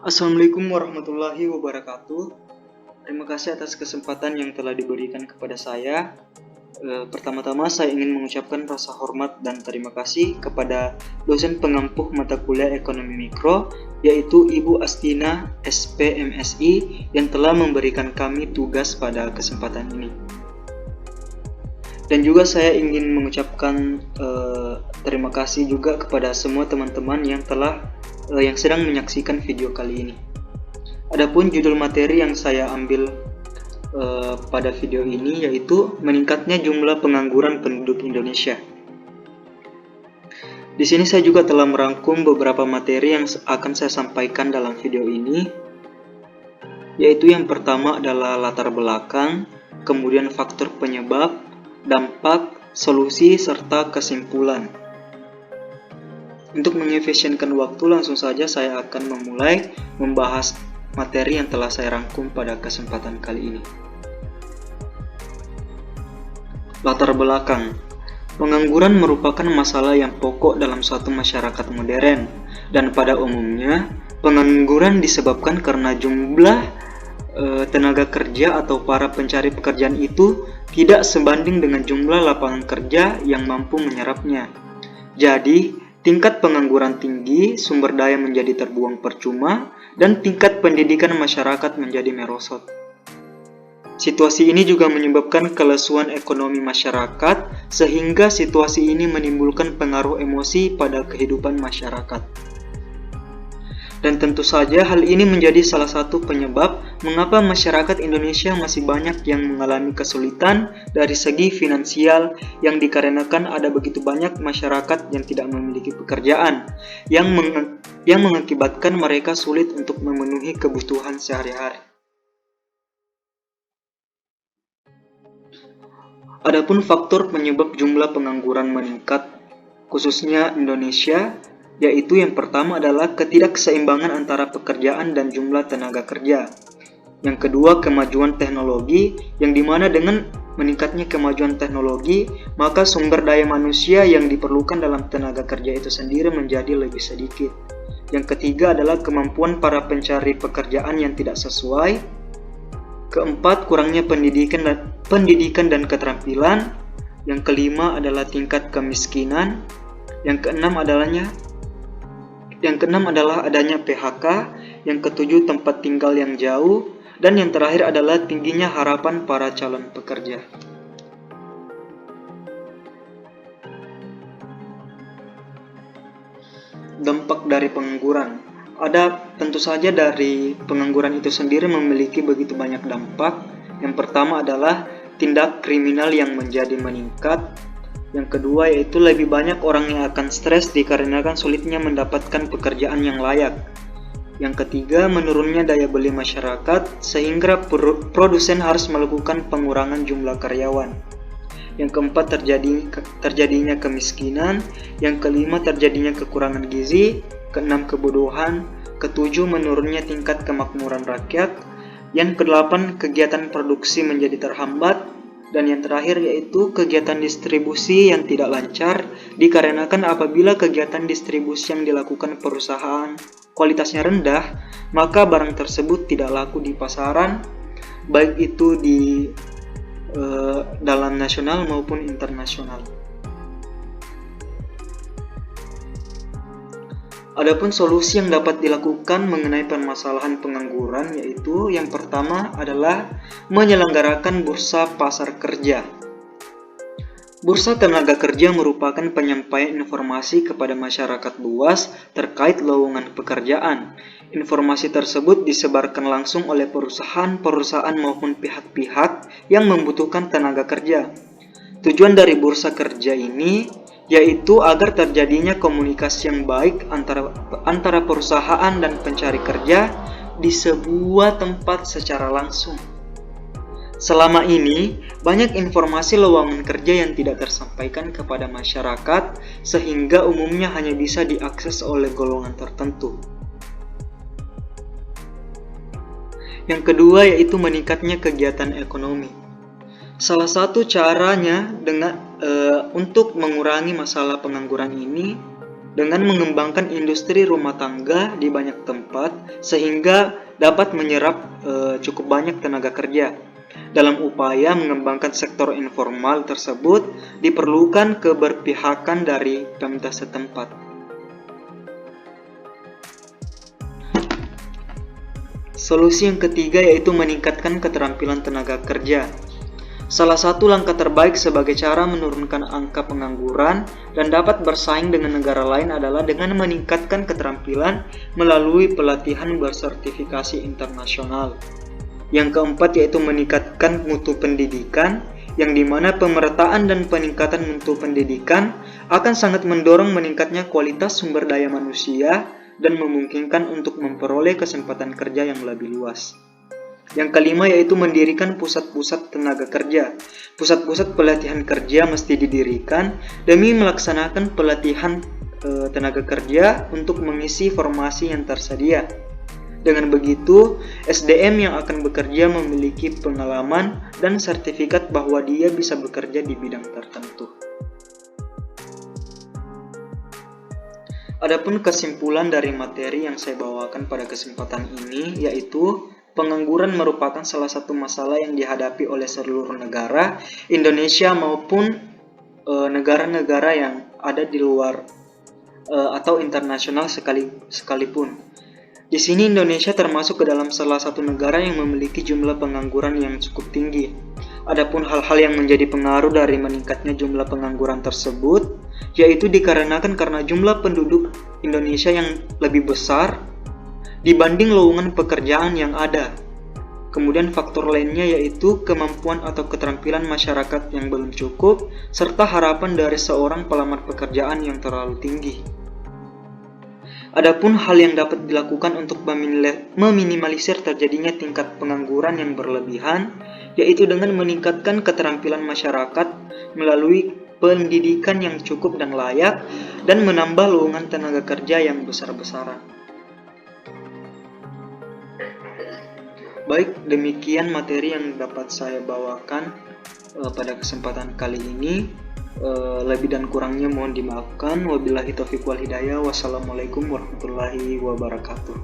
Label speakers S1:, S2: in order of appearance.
S1: Assalamualaikum warahmatullahi wabarakatuh. Terima kasih atas kesempatan yang telah diberikan kepada saya. Pertama-tama saya ingin mengucapkan rasa hormat dan terima kasih kepada dosen pengampuh mata kuliah Ekonomi Mikro, yaitu Ibu Astina SPMSI, yang telah memberikan kami tugas pada kesempatan ini. Dan juga saya ingin mengucapkan terima kasih juga kepada semua teman-teman yang sedang menyaksikan video kali ini. Adapun judul materi yang saya ambil pada video ini yaitu meningkatnya jumlah pengangguran penduduk Indonesia. Di sini saya juga telah merangkum beberapa materi yang akan saya sampaikan dalam video ini, yaitu yang pertama adalah latar belakang, kemudian faktor penyebab, dampak, solusi, serta kesimpulan. Untuk mengefisienkan waktu, langsung saja saya akan memulai membahas materi yang telah saya rangkum pada kesempatan kali ini. Latar belakang. Pengangguran merupakan masalah yang pokok dalam suatu masyarakat modern, dan pada umumnya pengangguran disebabkan karena jumlah tenaga kerja atau para pencari pekerjaan itu tidak sebanding dengan jumlah lapangan kerja yang mampu menyerapnya. Jadi, tingkat pengangguran tinggi, sumber daya menjadi terbuang percuma, dan tingkat pendidikan masyarakat menjadi merosot. Situasi ini juga menyebabkan kelesuan ekonomi masyarakat, sehingga situasi ini menimbulkan pengaruh emosi pada kehidupan masyarakat. Dan tentu saja hal ini menjadi salah satu penyebab mengapa masyarakat Indonesia masih banyak yang mengalami kesulitan dari segi finansial, yang dikarenakan ada begitu banyak masyarakat yang tidak memiliki pekerjaan, yang mengakibatkan mereka sulit untuk memenuhi kebutuhan sehari-hari. Adapun faktor penyebab jumlah pengangguran meningkat, khususnya Indonesia, yaitu yang pertama adalah ketidakseimbangan antara pekerjaan dan jumlah tenaga kerja. Yang kedua, kemajuan teknologi, yang dimana dengan meningkatnya kemajuan teknologi, maka sumber daya manusia yang diperlukan dalam tenaga kerja itu sendiri menjadi lebih sedikit. Yang ketiga adalah kemampuan para pencari pekerjaan yang tidak sesuai. Keempat, kurangnya pendidikan dan keterampilan. Yang kelima adalah tingkat kemiskinan. Yang keenam adalah adanya PHK, yang ketujuh tempat tinggal yang jauh, dan yang terakhir adalah tingginya harapan para calon pekerja. Dampak dari pengangguran. Tentu saja dari pengangguran itu sendiri memiliki begitu banyak dampak. Yang pertama adalah tindak kriminal yang menjadi meningkat. Yang kedua yaitu lebih banyak orang yang akan stres dikarenakan sulitnya mendapatkan pekerjaan yang layak. Yang ketiga, menurunnya daya beli masyarakat sehingga produsen harus melakukan pengurangan jumlah karyawan. Yang keempat, terjadinya kemiskinan. Yang kelima, terjadinya kekurangan gizi. Keenam, kebodohan. Ketujuh, menurunnya tingkat kemakmuran rakyat. Yang kedelapan, kegiatan produksi menjadi terhambat. Dan yang terakhir yaitu kegiatan distribusi yang tidak lancar, dikarenakan apabila kegiatan distribusi yang dilakukan perusahaan kualitasnya rendah, maka barang tersebut tidak laku di pasaran, baik itu di dalam nasional maupun internasional. Adapun solusi yang dapat dilakukan mengenai permasalahan pengangguran yaitu yang pertama adalah menyelenggarakan bursa pasar kerja. Bursa tenaga kerja merupakan penyampaian informasi kepada masyarakat luas terkait lowongan pekerjaan. Informasi tersebut disebarkan langsung oleh perusahaan maupun pihak-pihak yang membutuhkan tenaga kerja. Tujuan dari bursa kerja ini yaitu agar terjadinya komunikasi yang baik antara perusahaan dan pencari kerja di sebuah tempat secara langsung. Selama ini, banyak informasi lowongan kerja yang tidak tersampaikan kepada masyarakat, sehingga umumnya hanya bisa diakses oleh golongan tertentu. Yang kedua yaitu meningkatnya kegiatan ekonomi. Salah satu caranya untuk mengurangi masalah pengangguran ini dengan mengembangkan industri rumah tangga di banyak tempat sehingga dapat menyerap cukup banyak tenaga kerja. Dalam upaya mengembangkan sektor informal tersebut, diperlukan keberpihakan dari Pemda setempat. Solusi yang ketiga yaitu meningkatkan keterampilan tenaga kerja. Salah satu langkah terbaik sebagai cara menurunkan angka pengangguran dan dapat bersaing dengan negara lain adalah dengan meningkatkan keterampilan melalui pelatihan bersertifikasi internasional. Yang keempat yaitu meningkatkan mutu pendidikan, yang dimana pemerataan dan peningkatan mutu pendidikan akan sangat mendorong meningkatnya kualitas sumber daya manusia dan memungkinkan untuk memperoleh kesempatan kerja yang lebih luas. Yang kelima yaitu mendirikan pusat-pusat tenaga kerja. Pusat-pusat pelatihan kerja mesti didirikan demi melaksanakan pelatihan tenaga kerja untuk mengisi formasi yang tersedia. Dengan begitu, SDM yang akan bekerja memiliki pengalaman dan sertifikat bahwa dia bisa bekerja di bidang tertentu. Adapun kesimpulan dari materi yang saya bawakan pada kesempatan ini yaitu pengangguran merupakan salah satu masalah yang dihadapi oleh seluruh negara, Indonesia maupun negara-negara yang ada di luar atau internasional sekalipun. Di sini Indonesia termasuk ke dalam salah satu negara yang memiliki jumlah pengangguran yang cukup tinggi. Adapun hal-hal yang menjadi pengaruh dari meningkatnya jumlah pengangguran tersebut yaitu dikarenakan karena jumlah penduduk Indonesia yang lebih besar dibanding lowongan pekerjaan yang ada. Kemudian faktor lainnya yaitu kemampuan atau keterampilan masyarakat yang belum cukup, serta harapan dari seorang pelamar pekerjaan yang terlalu tinggi. Adapun hal yang dapat dilakukan untuk meminimalisir terjadinya tingkat pengangguran yang berlebihan, yaitu dengan meningkatkan keterampilan masyarakat melalui pendidikan yang cukup dan layak, dan menambah lowongan tenaga kerja yang besar-besaran. Baik, demikian materi yang dapat saya bawakan pada kesempatan kali ini. Lebih dan kurangnya mohon dimaafkan. Wabillahi taufiq wal hidayah. Wassalamualaikum warahmatullahi wabarakatuh.